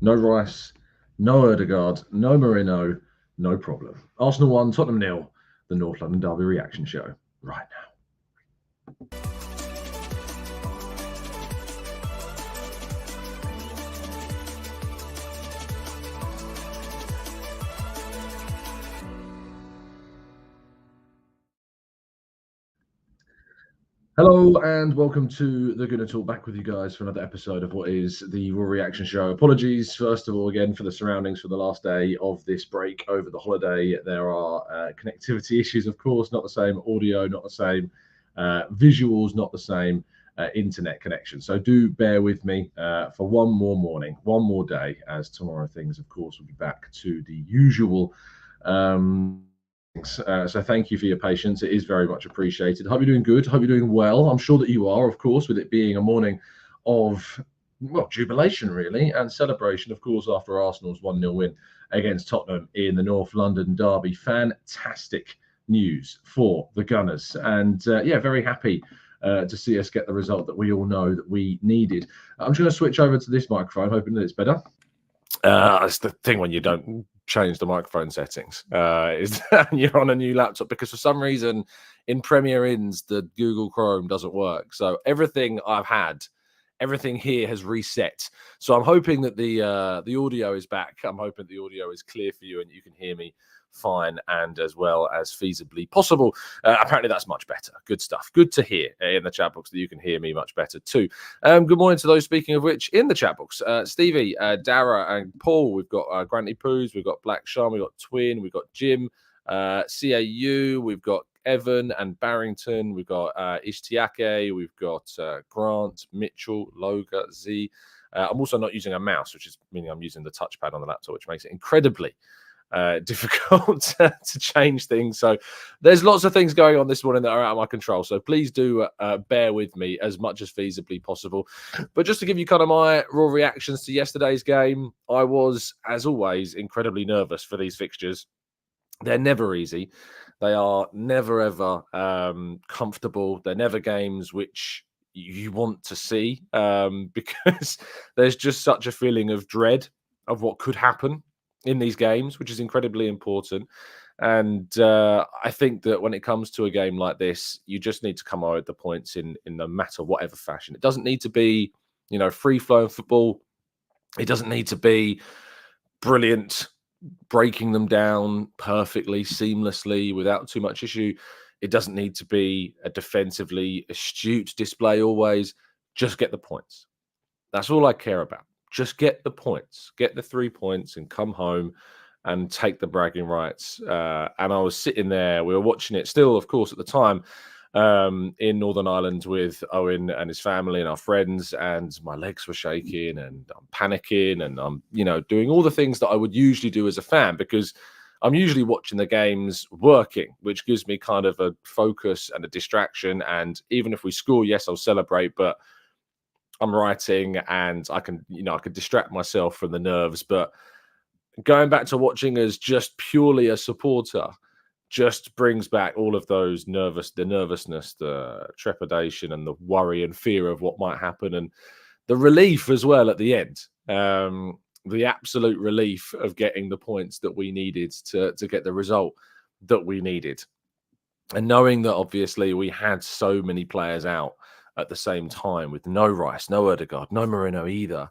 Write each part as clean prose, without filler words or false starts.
No Rice, no Odegaard, no Marino, no problem. Arsenal 1, Tottenham 0, the North London Derby reaction show right now. Hello and welcome to the Gooner Talk, back with you guys for another episode of what is the Raw Reaction Show. Apologies, first of all, again, for the surroundings for the last day of this break over the holiday. There are connectivity issues, of course, not the same audio, not the same visuals, not the same internet connection. So do bear with me for one more morning, one more day, as tomorrow things, of course, will be back to the usual. So thank you for your patience. It is very much appreciated. Hope you're doing good. Hope you're doing well. I'm sure that you are, of course, with it being a morning of, well, jubilation, really, and celebration, of course, after Arsenal's 1-0 win against Tottenham in the North London Derby. Fantastic news for the Gunners. And, yeah, very happy to see us get the result that we all know that we needed. I'm just going to switch over to this microphone, hoping that it's better. It's the thing when you don't change the microphone settings, is that you're on a new laptop, because for some reason in Premiere Inns the Google Chrome doesn't work. So everything here has reset. So I'm hoping that the audio is back. I'm hoping the audio is clear for you and you can hear me fine and as well as feasibly possible. Apparently that's much better. Good stuff. Good to hear in the chat box that you can hear me much better too. Good morning to those, speaking of which, in the chat box. Stevie, Dara and Paul. We've got Granty Poos, we've got Black Sean, we've got Twin, we've got Jim, CAU, we've got Evan and Barrington, we've got Ishtiake, we've got Grant, Mitchell, Loga, Z. I'm also not using a mouse, which is meaning I'm using the touchpad on the laptop, which makes it incredibly difficult to change things. So there's lots of things going on this morning that are out of my control. So please do bear with me as much as feasibly possible. But just to give you kind of my raw reactions to yesterday's game, I was, as always, incredibly nervous for these fixtures. They're never easy. They are never, ever comfortable. They're never games which you want to see, because there's just such a feeling of dread of what could happen in these games, which is incredibly important. And I think that when it comes to a game like this, you just need to come out with the points in no matter whatever fashion. It doesn't need to be, free-flowing football. It doesn't need to be brilliant, breaking them down perfectly, seamlessly, without too much issue. It doesn't need to be a defensively astute display always. Just get the points. That's all I care about. Just get the points, get the 3 points and come home and take the bragging rights. And I was sitting there, we were watching it still, of course, at the time, in Northern Ireland with Owen and his family and our friends, and my legs were shaking and I'm panicking and I'm, doing all the things that I would usually do as a fan, because I'm usually watching the games working, which gives me kind of a focus and a distraction. And even if we score, yes, I'll celebrate, but I'm writing and I can distract myself from the nerves. But going back to watching as just purely a supporter just brings back all of those the nervousness, the trepidation and the worry and fear of what might happen, and the relief as well at the end. The absolute relief of getting the points that we needed to get the result that we needed. And knowing that obviously we had so many players out at the same time, with no Rice, no Odegaard, no Marino either,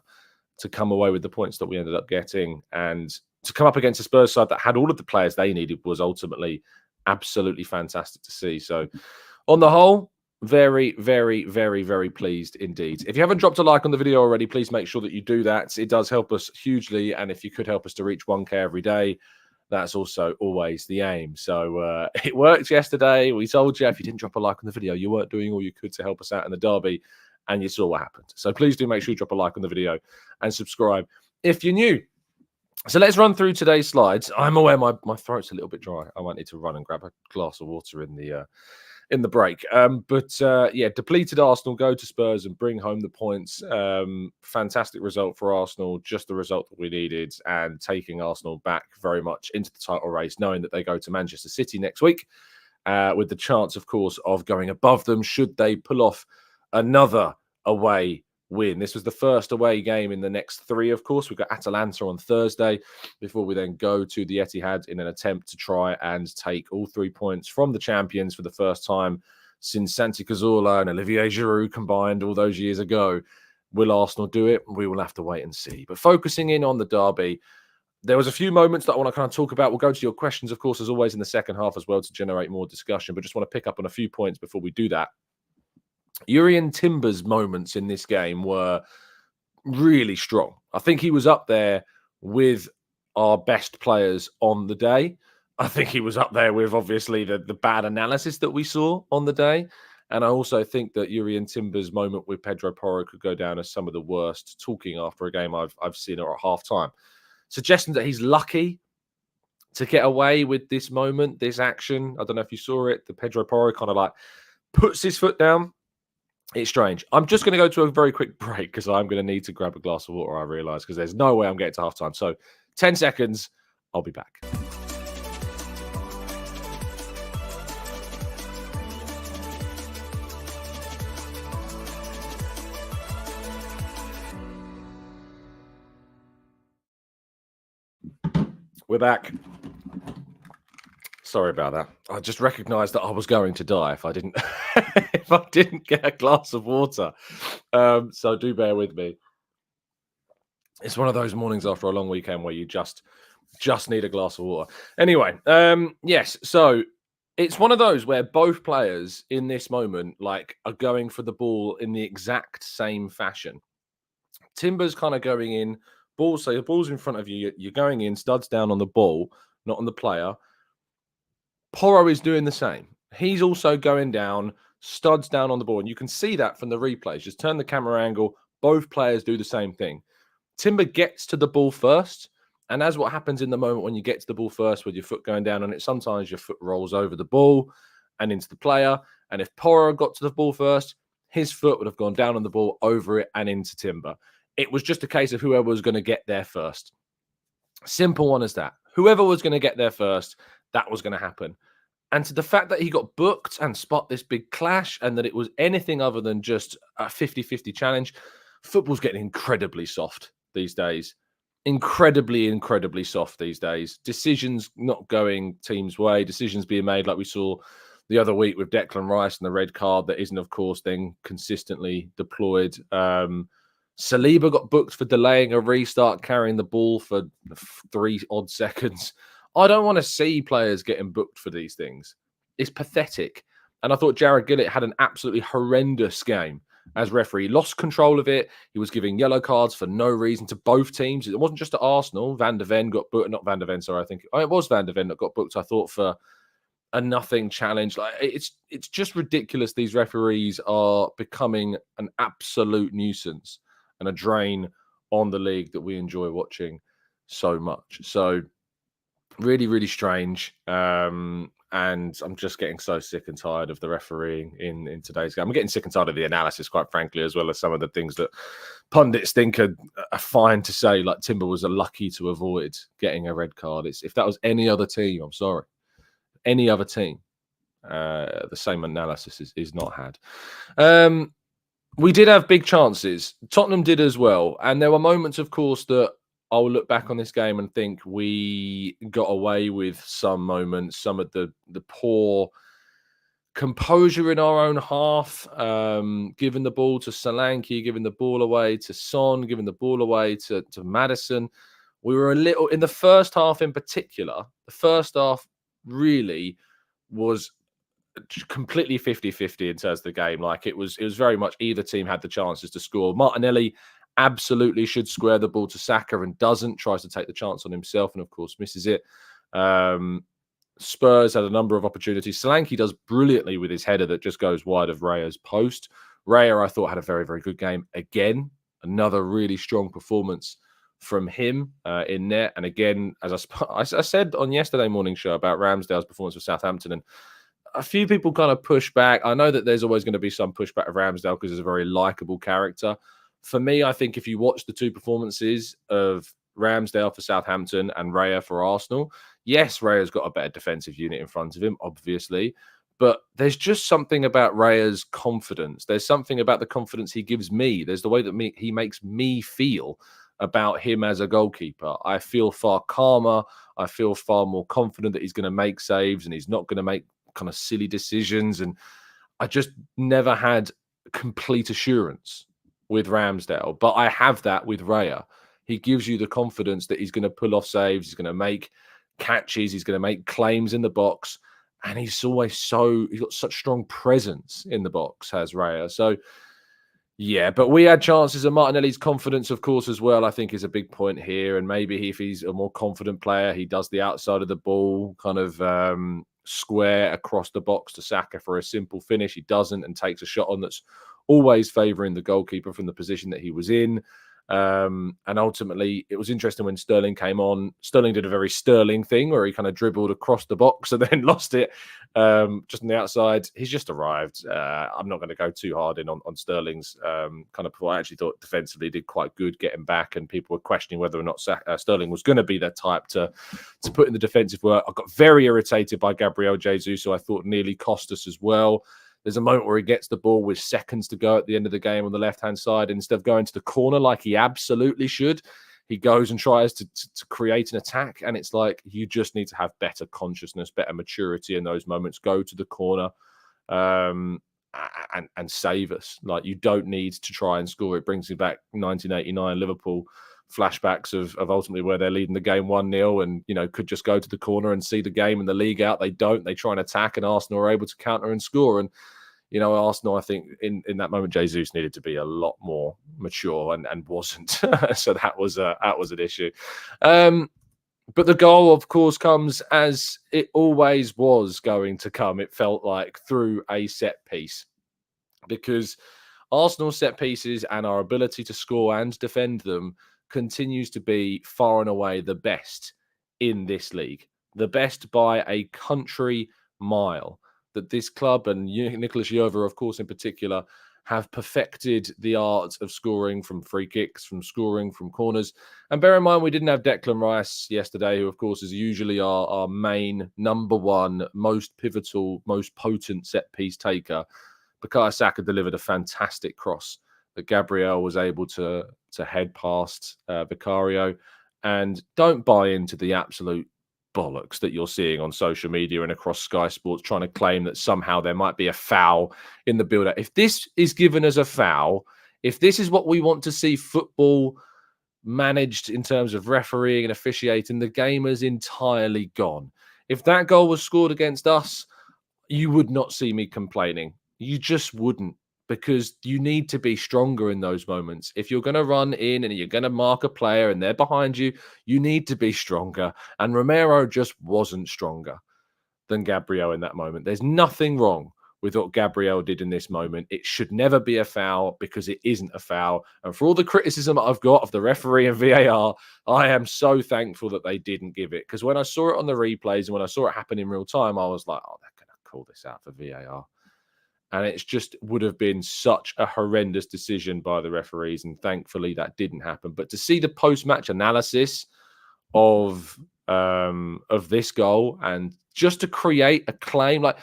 to come away with the points that we ended up getting, and to come up against a Spurs side that had all of the players they needed was ultimately absolutely fantastic to see. So on the whole, very, very, very, very pleased indeed. If you haven't dropped a like on the video already, please make sure that you do that. It does help us hugely. And if you could help us to reach 1K every day, that's also always the aim. So it worked yesterday. We told you if you didn't drop a like on the video, you weren't doing all you could to help us out in the derby, and you saw what happened. So please do make sure you drop a like on the video and subscribe if you're new. So let's run through today's slides. I'm aware my throat's a little bit dry. I might need to run and grab a glass of water in the break. Yeah, depleted Arsenal go to Spurs and bring home the points. Fantastic result for Arsenal, just the result that we needed, and taking Arsenal back very much into the title race, knowing that they go to Manchester City next week, with the chance, of course, of going above them should they pull off another away win. This was the first away game in the next 3, of course. We've got Atalanta on Thursday before we then go to the Etihad in an attempt to try and take all 3 points from the champions for the first time since Santi Cazorla and Olivier Giroud combined all those years ago. Will Arsenal do it? We will have to wait and see. But focusing in on the derby, there was a few moments that I want to kind of talk about. We'll go to your questions, of course, as always, in the second half as well to generate more discussion. But just want to pick up on a few points before we do that. Jurrien Timber's moments in this game were really strong. I think he was up there with our best players on the day. I think he was up there with, obviously, the bad analysis that we saw on the day. And I also think that Jurrien Timber's moment with Pedro Porro could go down as some of the worst talking after a game I've seen at half-time. Suggesting that he's lucky to get away with this moment, this action. I don't know if you saw it. The Pedro Porro kind of like puts his foot down. It's strange. I'm just going to go to a very quick break because I'm going to need to grab a glass of water, I realise, because there's no way I'm getting to half-time. So 10 seconds, I'll be back. We're back. Sorry about that. I just recognised that I was going to die if I didn't if I didn't get a glass of water. So do bear with me. It's one of those mornings after a long weekend where you just need a glass of water. Anyway, yes. So it's one of those where both players in this moment are going for the ball in the exact same fashion. Timber's kind of going in. So the ball's in front of you. You're going in, studs down on the ball, not on the player. Porro is doing the same. He's also going down, studs down on the ball. And you can see that from the replays. Just turn the camera angle. Both players do the same thing. Timber gets to the ball first. And as what happens in the moment when you get to the ball first with your foot going down on it, sometimes your foot rolls over the ball and into the player. And if Porro got to the ball first, his foot would have gone down on the ball, over it and into Timber. It was just a case of whoever was going to get there first. Simple one as that. Whoever was going to get there first, that was going to happen. And to the fact that he got booked and spot this big clash and that it was anything other than just a 50-50 challenge, football's getting incredibly soft these days. Incredibly soft these days. Decisions not going teams' way. Decisions being made like we saw the other week with Declan Rice and the red card that isn't, of course, then consistently deployed. Saliba got booked for delaying a restart, carrying the ball for 3 odd seconds. I don't want to see players getting booked for these things. It's pathetic. And I thought Jared Gillett had an absolutely horrendous game as referee. He lost control of it. He was giving yellow cards for no reason to both teams. It wasn't just at Arsenal. Van de Ven got booked. Not Van de Ven, sorry. It was Van de Ven that got booked, I thought, for a nothing challenge. It's just ridiculous. These referees are becoming an absolute nuisance and a drain on the league that we enjoy watching so much. So really strange. And I'm just getting so sick and tired of the refereeing in today's game. I'm getting sick and tired of the analysis, quite frankly, as well as some of the things that pundits think are fine to say, like Timber was lucky to avoid getting a red card. If that was any other team, I'm sorry. Any other team, the same analysis is not had. We did have big chances. Tottenham did as well. And there were moments, of course, that I'll look back on this game and think we got away with some moments, some of the poor composure in our own half, giving the ball to Solanke, giving the ball away to Son, giving the ball away to Maddison. We were a little, in the first half in particular, the first half really was completely 50-50 in terms of the game. It was very much either team had the chances to score. Martinelli absolutely should square the ball to Saka and doesn't, tries to take the chance on himself and of course misses it. Spurs had a number of opportunities. Solanke does brilliantly with his header that just goes wide of Raya's post. Raya, I thought, had a very good game again. Another really strong performance from him in net. And again, as I said on yesterday morning show about Ramsdale's performance with Southampton, and a few people kind of push back. I know that there's always going to be some pushback of Ramsdale because he's a very likable character. For me, I think if you watch the two performances of Ramsdale for Southampton and Raya for Arsenal, yes, Raya's got a better defensive unit in front of him, obviously. But there's just something about Raya's confidence. There's something about the confidence he gives me. There's the way that he makes me feel about him as a goalkeeper. I feel far calmer. I feel far more confident that he's going to make saves and he's not going to make kind of silly decisions. And I just never had complete assurance with Ramsdale, but I have that with Raya. He gives you the confidence that he's going to pull off saves, he's going to make catches, he's going to make claims in the box, and he's got such strong presence in the box, has Raya. So yeah, but we had chances, and Martinelli's confidence, of course, as well, I think is a big point here. And maybe if he's a more confident player, he does the outside of the ball, kind of square across the box to Saka for a simple finish. He doesn't, and takes a shot on that's always favouring the goalkeeper from the position that he was in. And ultimately, it was interesting when Sterling came on. Sterling did a very Sterling thing where he kind of dribbled across the box and then lost it just on the outside. He's just arrived. I'm not going to go too hard in on Sterling's kind of. I actually thought defensively he did quite good getting back, and people were questioning whether or not Sterling was going to be that type to put in the defensive work. I got very irritated by Gabriel Jesus, who I thought nearly cost us as well. There's a moment where he gets the ball with seconds to go at the end of the game on the left-hand side. Instead of going to the corner like he absolutely should, he goes and tries to create an attack. And it's like, you just need to have better consciousness, better maturity in those moments. Go to the corner and save us. Like, you don't need to try and score. It brings me back 1989 Liverpool flashbacks of ultimately where they're leading the game 1-0 and, you know, could just go to the corner and see the game and the league out. They don't. They try and attack, and Arsenal are able to counter and score. And, you know, Arsenal, I think in that moment, Jesus needed to be a lot more mature and wasn't. So that was an issue. But the goal, of course, comes as it always was going to come. It felt like through a set piece, because Arsenal's set pieces and our ability to score and defend them continues to be far and away the best in this league, the best by a country mile. That this club and Nicolas Jover, of course, in particular, have perfected the art of scoring from free kicks, from scoring from corners. And bear in mind, we didn't have Declan Rice yesterday, who, of course, is usually our main, number one, most pivotal, most potent set-piece taker. Bukayo Saka delivered a fantastic cross that Gabriel was able to head past Vicario. And don't buy into the absolute bollocks that you're seeing on social media and across Sky Sports trying to claim that somehow there might be a foul in the build-up. If this is given as a foul, if this is what we want to see football managed in terms of refereeing and officiating, the game is entirely gone. If that goal was scored against us, you would not see me complaining. You just wouldn't, because you need to be stronger in those moments. If you're going to run in and you're going to mark a player and they're behind you, you need to be stronger. And Romero just wasn't stronger than Gabriel in that moment. There's nothing wrong with what Gabriel did in this moment. It should never be a foul, because it isn't a foul. And for all the criticism I've got of the referee and VAR, I am so thankful that they didn't give it. Because when I saw it on the replays and when I saw it happen in real time, I was like, oh, they're going to call this out for VAR. And it just would have been such a horrendous decision by the referees. And thankfully that didn't happen. But to see the post-match analysis of this goal, and just to create a claim, like,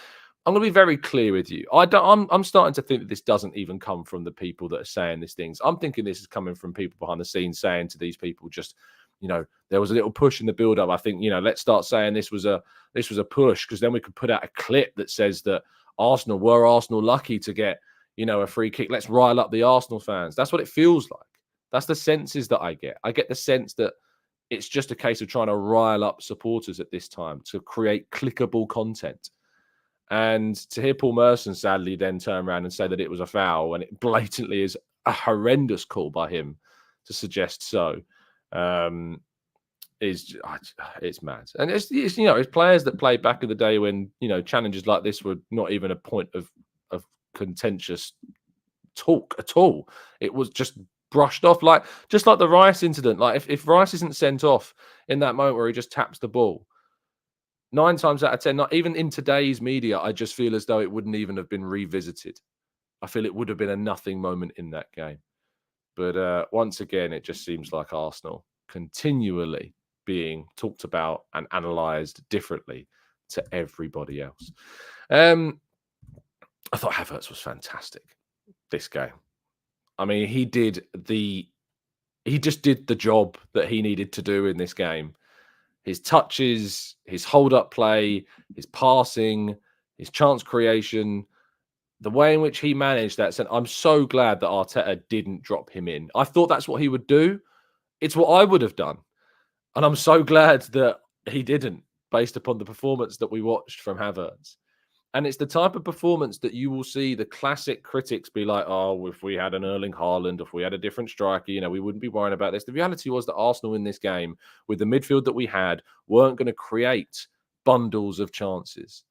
I'm going to be very clear with you. I'm starting to think that this doesn't even come from the people that are saying these things. I'm thinking this is coming from people behind the scenes saying to these people, just, you know, there was a little push in the build-up. I think, you know, let's start saying this was a push, because then we could put out a clip that says that Arsenal lucky to get, you know, a free kick. Let's rile up the Arsenal fans. That's what it feels like. That's the senses that I get. I get the sense that it's just a case of trying to rile up supporters at this time to create clickable content. And to hear Paul Merson sadly then turn around and say that it was a foul, when it blatantly is a horrendous call by him to suggest so, it's mad. And it's you know, it's players that played back in the day when, you know, challenges like this were not even a point of contentious talk at all. It was just brushed off, just like the Rice incident. Like, if Rice isn't sent off in that moment where he just taps the ball, 9 times out of 10, not even in today's media, I just feel as though it wouldn't even have been revisited. I feel it would have been a nothing moment in that game. But once again, it just seems like Arsenal continually being talked about and analysed differently to everybody else. I thought Havertz was fantastic this game. I mean, he just did the job that he needed to do in this game. His touches, his hold-up play, his passing, his chance creation, the way in which he managed that. I'm so glad that Arteta didn't drop him in. I thought that's what he would do. It's what I would have done. And I'm so glad that he didn't, based upon the performance that we watched from Havertz. And it's the type of performance that you will see the classic critics be like, oh, if we had an Erling Haaland, if we had a different striker, we wouldn't be worrying about this. The reality was that Arsenal in this game, with the midfield that we had, weren't going to create bundles of chances.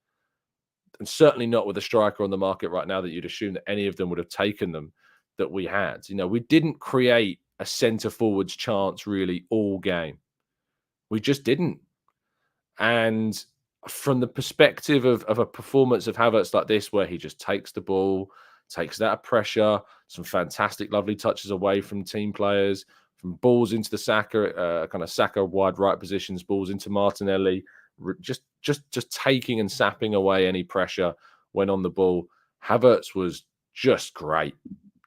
And certainly not with a striker on the market right now that you'd assume that any of them would have taken them that we had. We didn't create a centre-forwards chance really all game. We just didn't. And from the perspective of a performance of Havertz like this, where he just takes the ball, takes that pressure, some fantastic, lovely touches away from team players, from balls into the Saka, kind of Saka wide right positions, balls into Martinelli, just taking and sapping away any pressure when on the ball. Havertz was just great,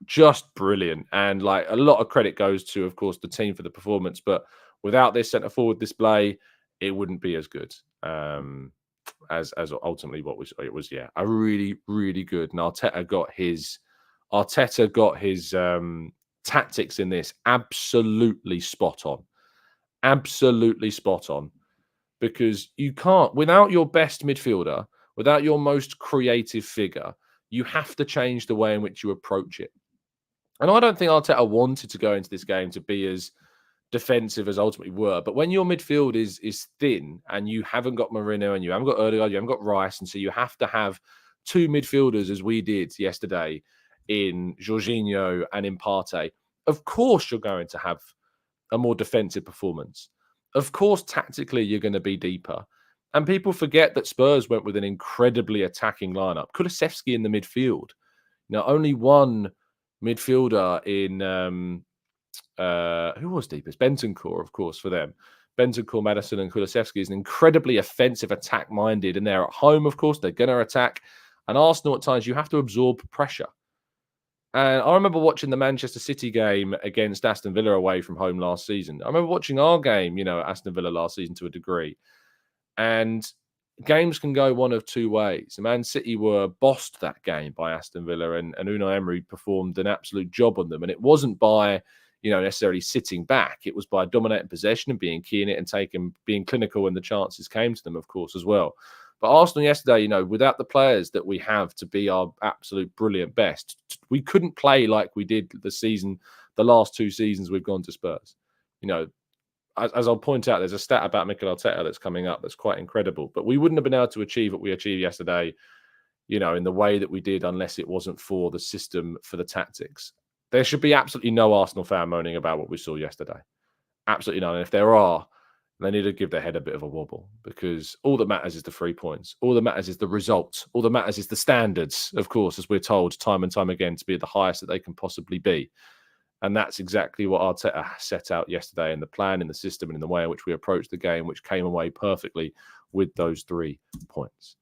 just brilliant. And like a lot of credit goes to, of course, the team for the performance. But without this centre forward display, it wouldn't be as good as ultimately what it was. Yeah, a really, really good. And Arteta got his tactics in this absolutely spot on. Absolutely spot on. Because you can't, without your best midfielder, without your most creative figure, you have to change the way in which you approach it. And I don't think Arteta wanted to go into this game to be as defensive as ultimately were. But when your midfield is thin and you haven't got Marino and you haven't got Odegaard, you haven't got Rice, and so you have to have two midfielders, as we did yesterday in Jorginho and in Partey, of course you're going to have a more defensive performance. Of course, tactically, you're going to be deeper. And people forget that Spurs went with an incredibly attacking lineup. Kulusevski in the midfield. Only one midfielder in who was deepest? Bentancur, of course, for them. Bentancur, Maddison, and Kulusevski is an incredibly offensive, attack-minded, and they're at home, of course. They're going to attack. And Arsenal, at times, you have to absorb pressure. And I remember watching the Manchester City game against Aston Villa away from home last season. I remember watching our game, at Aston Villa last season to a degree. And games can go one of two ways. Man City were bossed that game by Aston Villa, and Unai Emery performed an absolute job on them. And it wasn't by necessarily sitting back. It was by dominating possession and being key in it and being clinical when the chances came to them, of course, as well. But Arsenal yesterday, without the players that we have to be our absolute brilliant best, we couldn't play like we did the last two seasons we've gone to Spurs. As I'll point out, there's a stat about Mikel Arteta that's coming up that's quite incredible. But we wouldn't have been able to achieve what we achieved yesterday, in the way that we did, unless it wasn't for the system, for the tactics. There should be absolutely no Arsenal fan moaning about what we saw yesterday. Absolutely none. And if there are, they need to give their head a bit of a wobble, because all that matters is the 3 points. All that matters is the result. All that matters is the standards, of course, as we're told time and time again, to be at the highest that they can possibly be. And that's exactly what Arteta set out yesterday in the plan, in the system, and in the way in which we approached the game, which came away perfectly with those 3 points.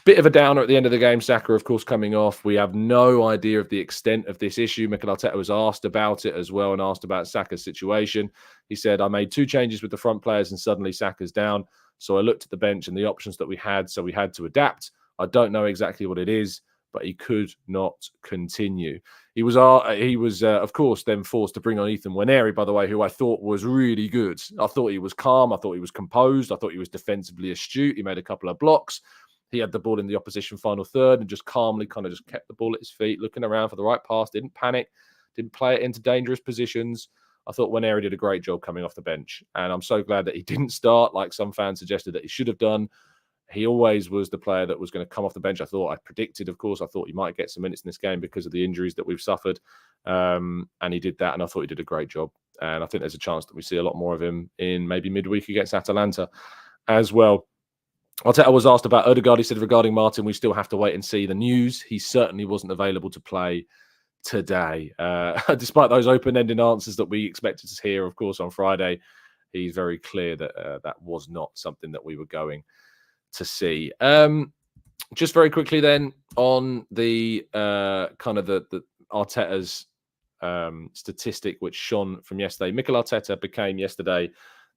Bit of a downer at the end of the game. Saka, of course, coming off. We have no idea of the extent of this issue. Mikel Arteta was asked about it as well, and asked about Saka's situation. He said, I made 2 changes with the front players and suddenly Saka's down. So I looked at the bench and the options that we had, so we had to adapt. I don't know exactly what it is, but he could not continue. He was, of course, then forced to bring on Ethan Nwaneri, by the way, who I thought was really good. I thought he was calm. I thought he was composed. I thought he was defensively astute. He made a couple of blocks. He had the ball in the opposition final third and just calmly kind of just kept the ball at his feet, looking around for the right pass, didn't panic, didn't play it into dangerous positions. I thought Nwaneri did a great job coming off the bench. And I'm so glad that he didn't start like some fans suggested that he should have done. He always was the player that was going to come off the bench. I predicted, of course, I thought he might get some minutes in this game because of the injuries that we've suffered. And he did that, and I thought he did a great job. And I think there's a chance that we see a lot more of him in maybe midweek against Atalanta as well. Arteta was asked about Odegaard. He said, regarding Martin, we still have to wait and see the news. He certainly wasn't available to play today. Despite those open-ended answers that we expected to hear, of course, on Friday, he's very clear that that was not something that we were going to see. Just very quickly then on the kind of the Arteta's statistic which shone from yesterday. Mikel Arteta became yesterday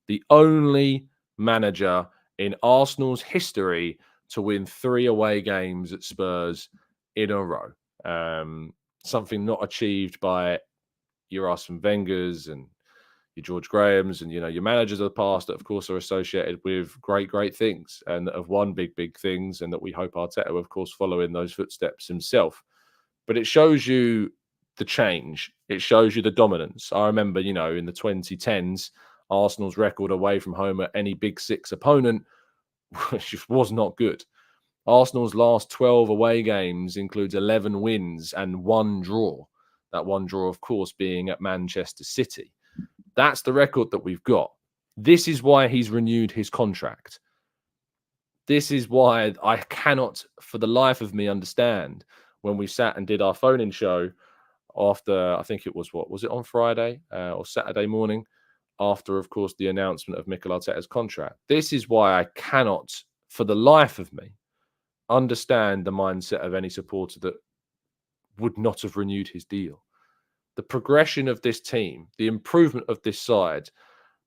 the only manager in Arsenal's history to win 3 away games at Spurs in a row. Something not achieved by your Arsene Wenger's and your George Graham's and, your managers of the past that, of course, are associated with great things and that have won big things, and that we hope Arteta will, of course, follow in those footsteps himself. But it shows you the change. It shows you the dominance. I remember, in the 2010s, Arsenal's record away from home at any Big Six opponent was not good. Arsenal's last 12 away games includes 11 wins and 1 draw. That 1 draw, of course, being at Manchester City. That's the record that we've got. This is why he's renewed his contract. This is why I cannot, for the life of me, understand when we sat and did our phone-in show after, I think it was, was it on Friday or Saturday morning, after, of course, the announcement of Mikel Arteta's contract. This is why I cannot, for the life of me, understand the mindset of any supporter that would not have renewed his deal. The progression of this team, the improvement of this side,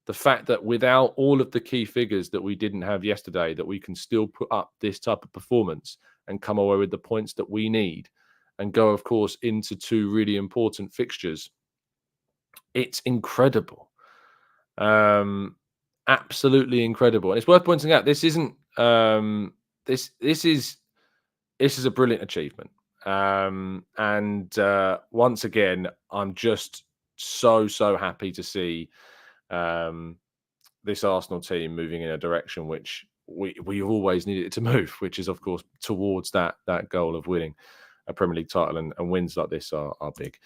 the fact that without all of the key figures that we didn't have yesterday, that we can still put up this type of performance and come away with the points that we need and go, of course, into 2 really important fixtures. It's incredible. Absolutely incredible. And it's worth pointing out, this isn't, this is a brilliant achievement. Once again, I'm just so happy to see this Arsenal team moving in a direction which we always needed it to move, which is, of course, towards that goal of winning a Premier League title, and wins like this are big.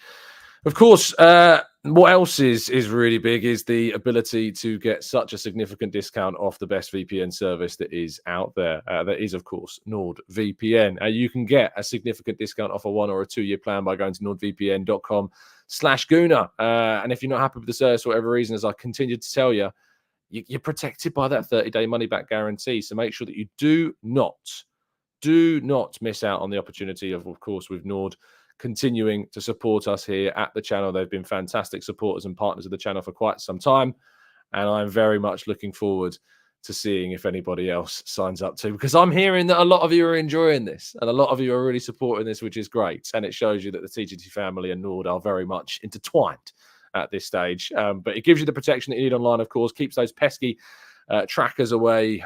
Of course, what else is really big is the ability to get such a significant discount off the best VPN service that is out there. That is, of course, NordVPN. You can get a significant discount off a 1 or a 2 year plan by going to nordvpn.com/Gooner. And if you're not happy with the service for whatever reason, as I continue to tell you, you're protected by that 30-day money-back guarantee. So make sure that you do not miss out on the opportunity of course, with Nord continuing to support us here at the channel. They've been fantastic supporters and partners of the channel for quite some time, and I'm very much looking forward to seeing if anybody else signs up too, because I'm hearing that a lot of you are enjoying this and a lot of you are really supporting this, which is great, and it shows you that the TGT family and Nord are very much intertwined at this stage. But it gives you the protection that you need online, of course, keeps those pesky trackers away.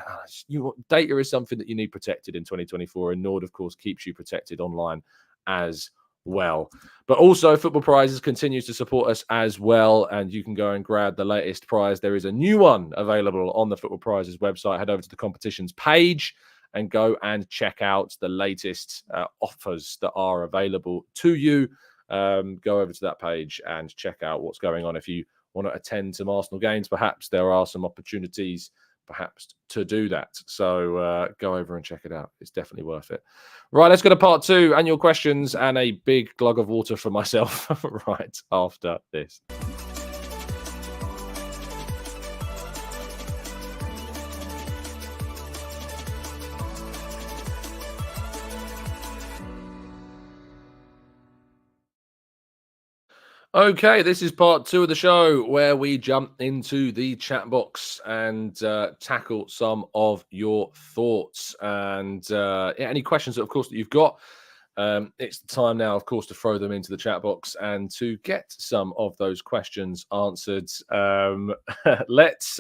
Data is something that you need protected in 2024, and Nord, of course, keeps you protected online as well. But also, Football Prizes continues to support us as well, and you can go and grab the latest prize. There is a new one available on the Football Prizes website. Head over to the competitions page and go and check out the latest offers that are available to you. Go over to that page and check out what's going on. If you want to attend some Arsenal games, perhaps there are some opportunities perhaps to do that. So go over and check it out. It's definitely worth it. Right, let's go to part 2 and your questions and a big glug of water for myself right after this. Okay, this is part 2 of the show where we jump into the chat box and tackle some of your thoughts and any questions, of course, that you've got. It's the time now, of course, to throw them into the chat box and to get some of those questions answered. Let's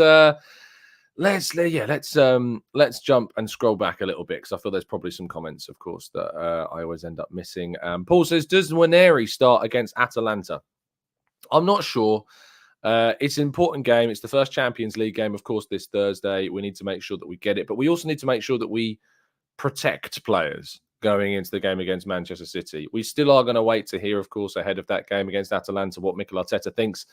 jump and scroll back a little bit, because I feel there's probably some comments, of course, that I always end up missing. Paul says, does Nwaneri start against Atalanta? I'm not sure. It's an important game. It's the first Champions League game, of course, this Thursday. We need to make sure that we get it, but we also need to make sure that we protect players going into the game against Manchester City. We still are going to wait to hear, of course, ahead of that game against Atalanta, what Mikel Arteta thinks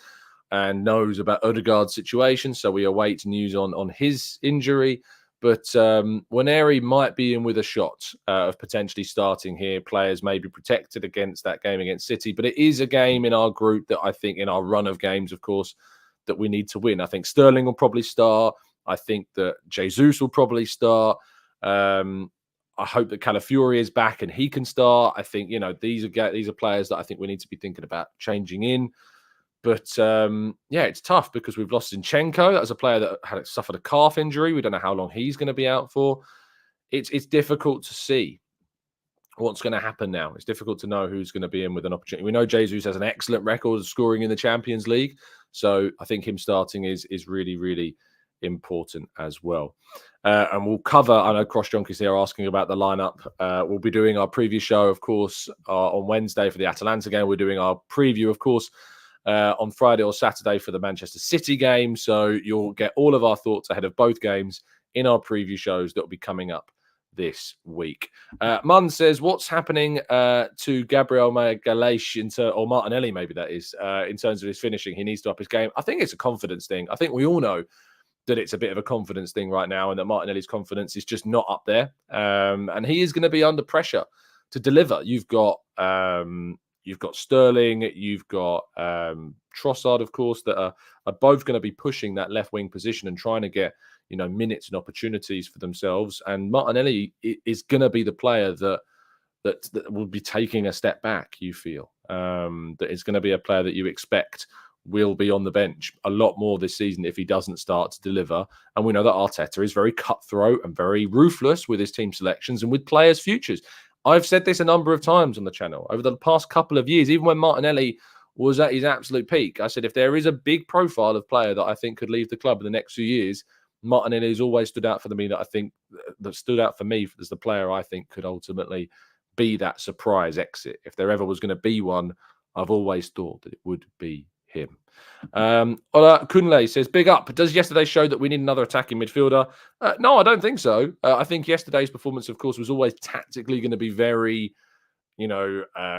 and knows about Odegaard's situation. So we await news on his injury. But Nwaneri might be in with a shot of potentially starting here. Players may be protected against that game against City. But it is a game in our group that I think, in our run of games, of course, that we need to win. I think Sterling will probably start. I think that Jesus will probably start. I I hope that Calafiori is back and he can start. I think, these are players that I think we need to be thinking about changing in. But it's tough because we've lost Zinchenko. That was a player that had suffered a calf injury. We don't know how long he's going to be out for. It's difficult to see what's going to happen now. It's difficult to know who's going to be in with an opportunity. We know Jesus has an excellent record of scoring in the Champions League. So I think him starting is really, really important as well. And we'll cover, I know Cross Junkies here asking about the lineup. We'll be doing our preview show, of course, on Wednesday for the Atalanta game. We're doing our preview, of course, on Friday or Saturday for the Manchester City game. So you'll get all of our thoughts ahead of both games in our preview shows that will be coming up this week. Munn says, what's happening to Gabriel Magalhaes or Martinelli, maybe that is, in terms of his finishing? He needs to up his game. I think it's a confidence thing. I think we all know that it's a bit of a confidence thing right now and that Martinelli's confidence is just not up there. And he is going to be under pressure to deliver. You've got Sterling, you've got Trossard, of course, that are both going to be pushing that left wing position and trying to get minutes and opportunities for themselves. And Martinelli is going to be the player that will be taking a step back. You feel that is going to be a player that you expect will be on the bench a lot more this season if he doesn't start to deliver. And we know that Arteta is very cutthroat and very ruthless with his team selections and with players' futures. I've said this a number of times on the channel over the past couple of years, even when Martinelli was at his absolute peak. I said, if there is a big profile of player that I think could leave the club in the next few years, Martinelli has always stood out for me. That stood out for me as the player I think could ultimately be that surprise exit. If there ever was going to be one, I've always thought that it would be him. Ola Kunle says, big up. Does yesterday show that we need another attacking midfielder? No, I don't think so. I think yesterday's performance, of course, was always tactically going to be very,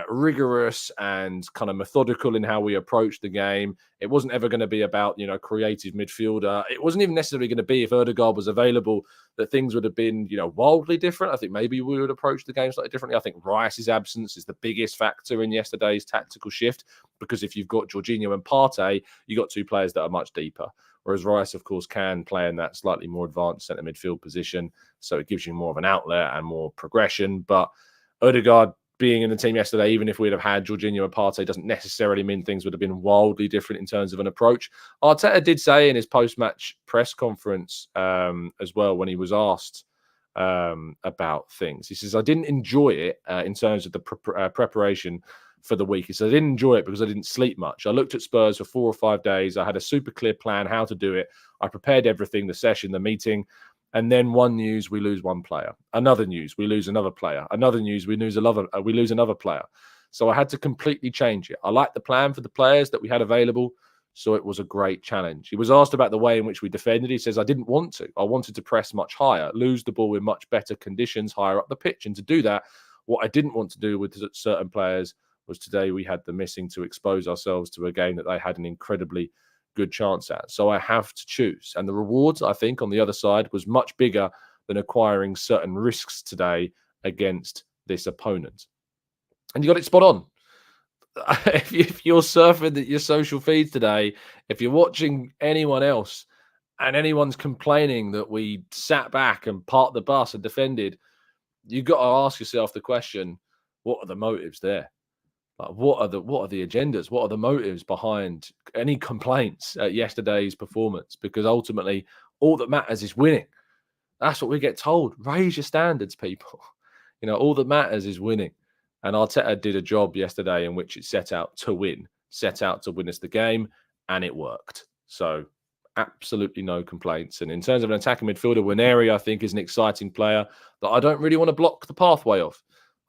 rigorous and kind of methodical in how we approach the game. It wasn't ever going to be about, creative midfielder. It wasn't even necessarily going to be, if Odegaard was available, that things would have been, wildly different. I think maybe we would approach the game slightly differently. I think Rice's absence is the biggest factor in yesterday's tactical shift, because if you've got Jorginho and Partey, you've got two players that are much deeper. Whereas Rice, of course, can play in that slightly more advanced centre midfield position. So it gives you more of an outlet and more progression. But Odegaard being in the team yesterday, even if we'd have had Jorginho and Partey, doesn't necessarily mean things would have been wildly different in terms of an approach. Arteta did say in his post-match press conference as well, when he was asked about things, he says, I didn't enjoy it in terms of the preparation for the week. He said, I didn't enjoy it because I didn't sleep much. I looked at Spurs for 4 or 5 days. I had a super clear plan how to do it. I prepared everything, the session, the meeting. And then one news, we lose one player. Another news, we lose another player. Another news, we lose another player. So I had to completely change it. I liked the plan for the players that we had available, so it was a great challenge. He was asked about the way in which we defended. He says, I didn't want to. I wanted to press much higher, lose the ball in much better conditions higher up the pitch. And to do that, what I didn't want to do with certain players was today we had the missing to expose ourselves to a game that they had an incredibly good chance at. So I have to choose. And the rewards, I think, on the other side was much bigger than acquiring certain risks today against this opponent. And you got it spot on. If you're surfing your social feeds today, if you're watching anyone else and anyone's complaining that we sat back and parked the bus and defended, you've got to ask yourself the question, what are the motives there? Like, what are the agendas? What are the motives behind any complaints at yesterday's performance? Because ultimately, all that matters is winning. That's what we get told. Raise your standards, people. All that matters is winning. And Arteta did a job yesterday in which it set out to win us the game, and it worked. So absolutely no complaints. And in terms of an attacking midfielder, Winery, I think, is an exciting player that I don't really want to block the pathway of.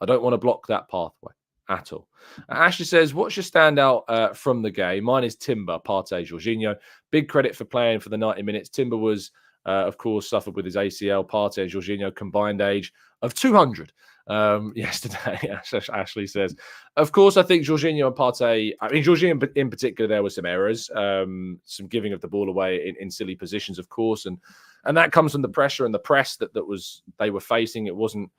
I don't want to block that pathway at all. Ashley says, what's your standout from the game? Mine is Timber, Partey, Jorginho. Big credit for playing for the 90 minutes. Timber was, of course, suffered with his ACL. Partey and Jorginho combined age of 200 yesterday, Ashley says. Of course, I think Jorginho and Partey, Jorginho in particular, there were some errors, some giving of the ball away in silly positions, of course. And that comes from the pressure and the press that they were facing. It wasn't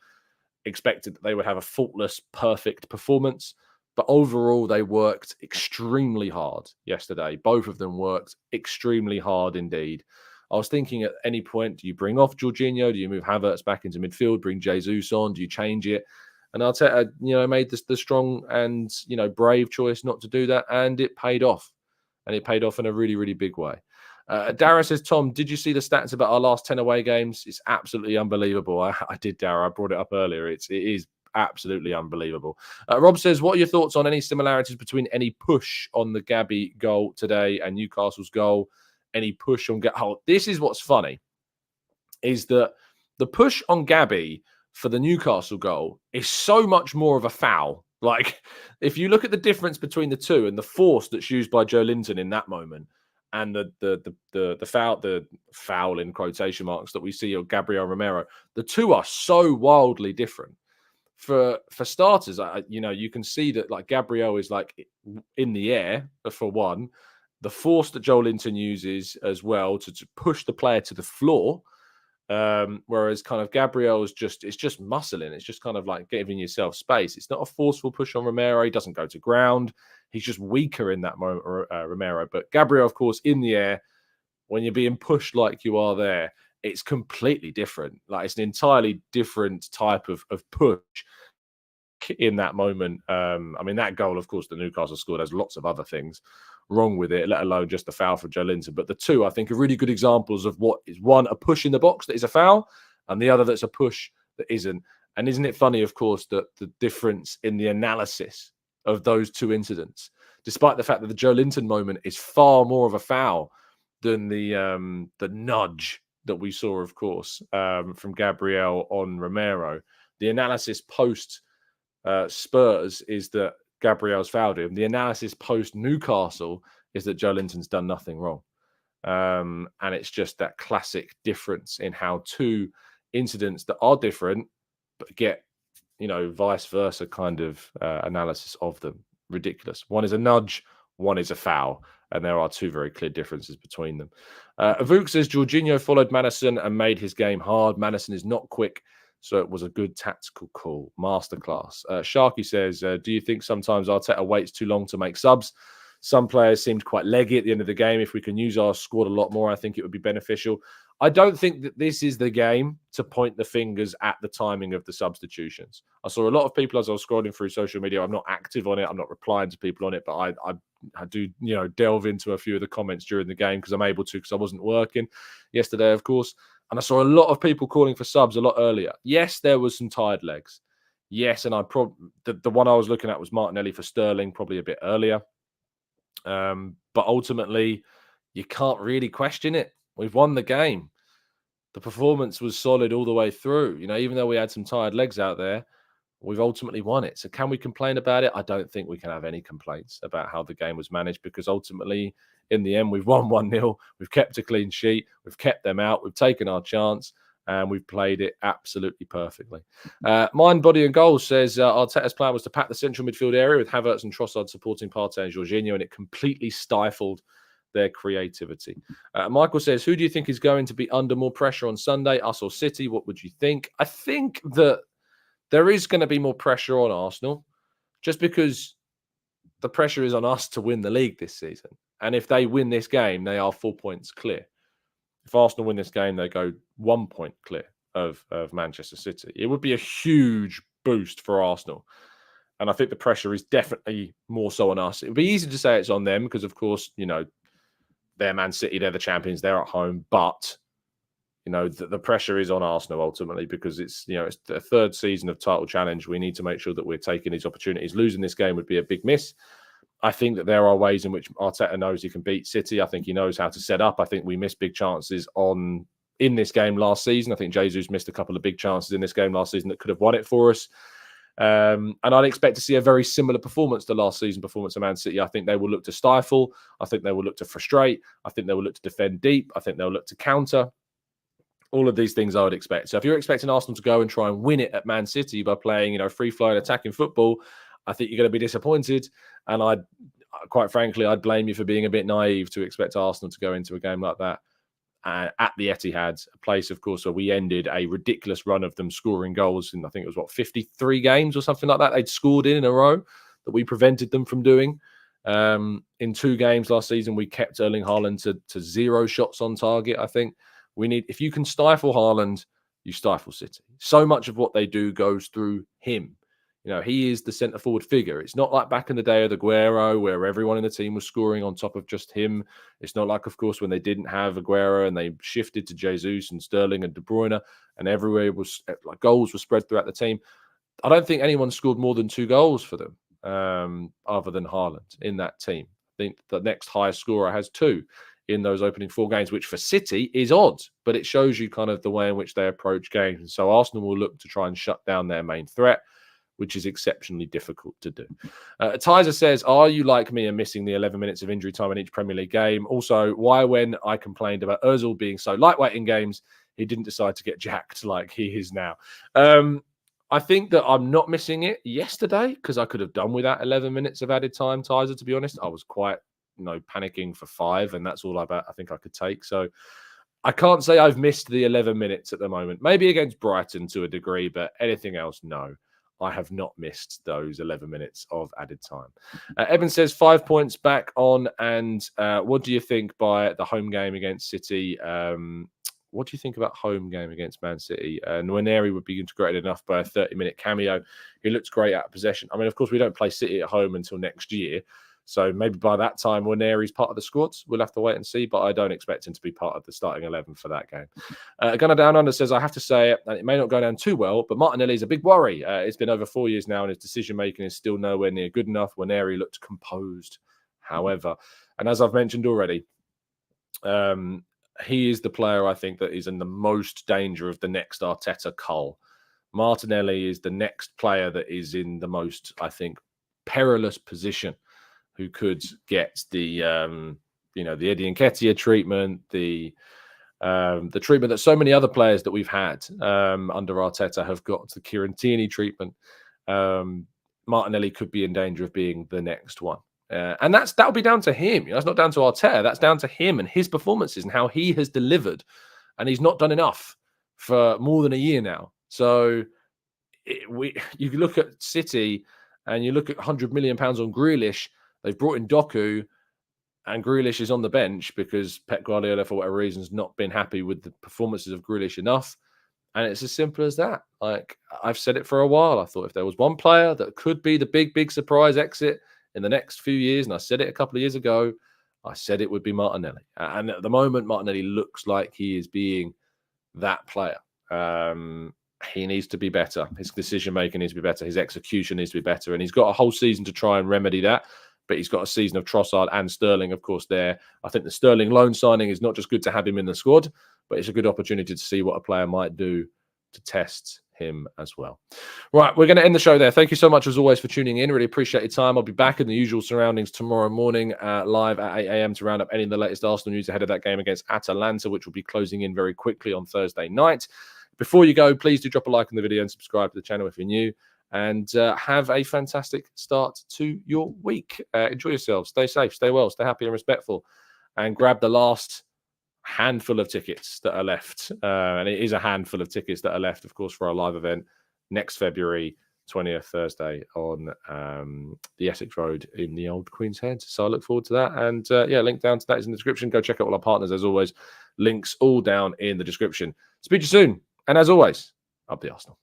expected that they would have a faultless, perfect performance. But overall, they worked extremely hard yesterday. Both of them worked extremely hard indeed. I was thinking at any point, do you bring off Jorginho? Do you move Havertz back into midfield? Bring Jesus on? Do you change it? And Arteta, made the strong and, brave choice not to do that. And it paid off. And it paid off in a really, really big way. Dara says, Tom, did you see the stats about our last 10 away games? It's absolutely unbelievable. I did, Dara. I brought it up earlier. It is absolutely unbelievable. Rob says, what are your thoughts on any similarities between any push on the Gabi goal today and Newcastle's goal? Any push on Gabi? This is what's funny, is that the push on Gabi for the Newcastle goal is so much more of a foul. Like, if you look at the difference between the two and the force that's used by Joe Linton in that moment, and the foul in quotation marks that we see of Gabriel Romero, the two are so wildly different. For starters, you can see that like Gabriel is like in the air for one, the force that Joe Linton uses as well to push the player to the floor. Whereas kind of Gabriel is just muscling. It's just kind of like giving yourself space. It's not a forceful push on Romero. He doesn't go to ground. He's just weaker in that moment, Romero. But Gabriel, of course, in the air, when you're being pushed like you are there, it's completely different. Like, it's an entirely different type of push in that moment. That goal, of course, the Newcastle scored has lots of other things wrong with it, let alone just the foul for Joe Linton. But the two, I think, are really good examples of what is one, a push in the box that is a foul, and the other that's a push that isn't. And isn't it funny, of course, that the difference in the analysis of those two incidents, despite the fact that the Joe Linton moment is far more of a foul than the nudge that we saw, of course, from Gabriel on Romero. The analysis post Spurs is that Gabriel's fouled him. The analysis post Newcastle is that Joe Linton's done nothing wrong. And it's just that classic difference in how two incidents that are different but get, vice versa kind of analysis of them. Ridiculous. One is a nudge, one is a foul. And there are two very clear differences between them. Avuk says Jorginho followed Madison and made his game hard. Madison is not quick, so it was a good tactical call. Masterclass. Sharky says, do you think sometimes Arteta waits too long to make subs? Some players seemed quite leggy at the end of the game. If we can use our squad a lot more, I think it would be beneficial. I don't think that this is the game to point the fingers at the timing of the substitutions. I saw a lot of people as I was scrolling through social media. I'm not active on it. I'm not replying to people on it, but I do, delve into a few of the comments during the game because I'm able to, because I wasn't working yesterday, of course. And I saw a lot of people calling for subs a lot earlier. Yes, there was some tired legs. Yes, and the one I was looking at was Martinelli for Sterling, probably a bit earlier. But ultimately, you can't really question it. We've won the game. The performance was solid all the way through. Even though we had some tired legs out there, we've ultimately won it. So can we complain about it? I don't think we can have any complaints about how the game was managed, because ultimately, in the end, we've won 1-0. We've kept a clean sheet. We've kept them out. We've taken our chance, and we've played it absolutely perfectly. Mind, Body and Goals says Arteta's plan was to pack the central midfield area with Havertz and Trossard supporting Partey and Jorginho, and it completely stifled their creativity. Michael says, who do you think is going to be under more pressure on Sunday, us or City? What would you think? I think that there is going to be more pressure on Arsenal, just because the pressure is on us to win the league this season. And if they win this game, they are 4 points clear. If Arsenal win this game, they go 1 point clear of Manchester City. It would be a huge boost for Arsenal. And I think the pressure is definitely more so on us. It would be easy to say it's on them because, of course, they're Man City, they're the champions, they're at home. But, the pressure is on Arsenal ultimately, because it's the third season of title challenge. We need to make sure that we're taking these opportunities. Losing this game would be a big miss. I think that there are ways in which Arteta knows he can beat City. I think he knows how to set up. I think we missed big chances in this game last season. I think Jesus missed a couple of big chances in this game last season that could have won it for us. And I'd expect to see a very similar performance to last season's performance of Man City. I think they will look to stifle. I think they will look to frustrate. I think they will look to defend deep. I think they'll look to counter. All of these things I would expect. So if you're expecting Arsenal to go and try and win it at Man City by playing, free-flowing attacking football, I think you're going to be disappointed. And quite frankly, I'd blame you for being a bit naive to expect Arsenal to go into a game like that at the Etihad, a place, of course, where we ended a ridiculous run of them scoring goals in, I think it was 53 games or something like that they'd scored in a row that we prevented them from doing. In 2 games last season, we kept Erling Haaland to 0 shots on target. I think if you can stifle Haaland, you stifle City. So much of what they do goes through him. He is the centre forward figure. It's not like back in the day of Aguero, where everyone in the team was scoring on top of just him. It's not like, of course, when they didn't have Aguero and they shifted to Jesus and Sterling and De Bruyne, and everywhere was like goals were spread throughout the team. I don't think anyone scored more than 2 goals for them, other than Haaland in that team. I think the next highest scorer has 2 in those opening 4 games, which for City is odd, but it shows you kind of the way in which they approach games. And so Arsenal will look to try and shut down their main threat, which is exceptionally difficult to do. Tizer says, are you like me and missing the 11 minutes of injury time in each Premier League game? Also, why when I complained about Ozil being so lightweight in games, he didn't decide to get jacked like he is now? I think that I'm not missing it yesterday because I could have done with that 11 minutes of added time, Tizer, to be honest. I was quite panicking for 5, and that's all I think I could take. So I can't say I've missed the 11 minutes at the moment. Maybe against Brighton to a degree, but anything else, no. I have not missed those 11 minutes of added time. Evan says 5 points back on. And what do you think by the home game against City? What do you think about home game against Man City? Nwaneri would be integrated enough by a 30-minute cameo. He looks great out of possession. I mean, of course, we don't play City at home until next year. So maybe by that time, Nwaneri's part of the squad. We'll have to wait and see, but I don't expect him to be part of the starting 11 for that game. Gunnar Down Under says, I have to say it, and it may not go down too well, but Martinelli is a big worry. It's been over 4 years now, and his decision-making is still nowhere near good enough. Nwaneri looked composed, however. And as I've mentioned already, he is the player, I think, that is in the most danger of the next Arteta cull. Martinelli is the next player that is in the most, I think, perilous position, who could get the the Eddie Nketiah treatment, the treatment that so many other players that we've had under Arteta have got, the Kieran Tierney treatment. Martinelli could be in danger of being the next one. And that'll be down to him. That's not down to Arteta. That's down to him and his performances and how he has delivered. And he's not done enough for more than a year now. So you look at City and you look at £100 million on Grealish. They've brought in Doku, and Grealish is on the bench because Pep Guardiola, for whatever reason, has not been happy with the performances of Grealish enough. And it's as simple as that. Like, I've said it for a while. I thought if there was one player that could be the big surprise exit in the next few years, and I said it a couple of years ago, I said it would be Martinelli. And at the moment, Martinelli looks like he is being that player. He needs to be better. His decision-making needs to be better. His execution needs to be better. And he's got a whole season to try and remedy that. But he's got a season of Trossard and Sterling, of course, there. I think the Sterling loan signing is not just good to have him in the squad, but it's a good opportunity to see what a player might do to test him as well. Right, we're going to end the show there. Thank you so much, as always, for tuning in. Really appreciate your time. I'll be back in the usual surroundings tomorrow morning, live at 8 a.m. to round up any of the latest Arsenal news ahead of that game against Atalanta, which will be closing in very quickly on Thursday night. Before you go, please do drop a like on the video and subscribe to the channel if you're new. And have a fantastic start to your week. Enjoy yourselves. Stay safe, stay well, stay happy and respectful. And grab the last handful of tickets that are left. And it is a handful of tickets that are left, of course, for our live event next February 20th, Thursday, on the Essex Road in the Old Queen's Head. So I look forward to that. And link down to that is in the description. Go check out all our partners, as always. Links all down in the description. Speak to you soon. And as always, up the Arsenal.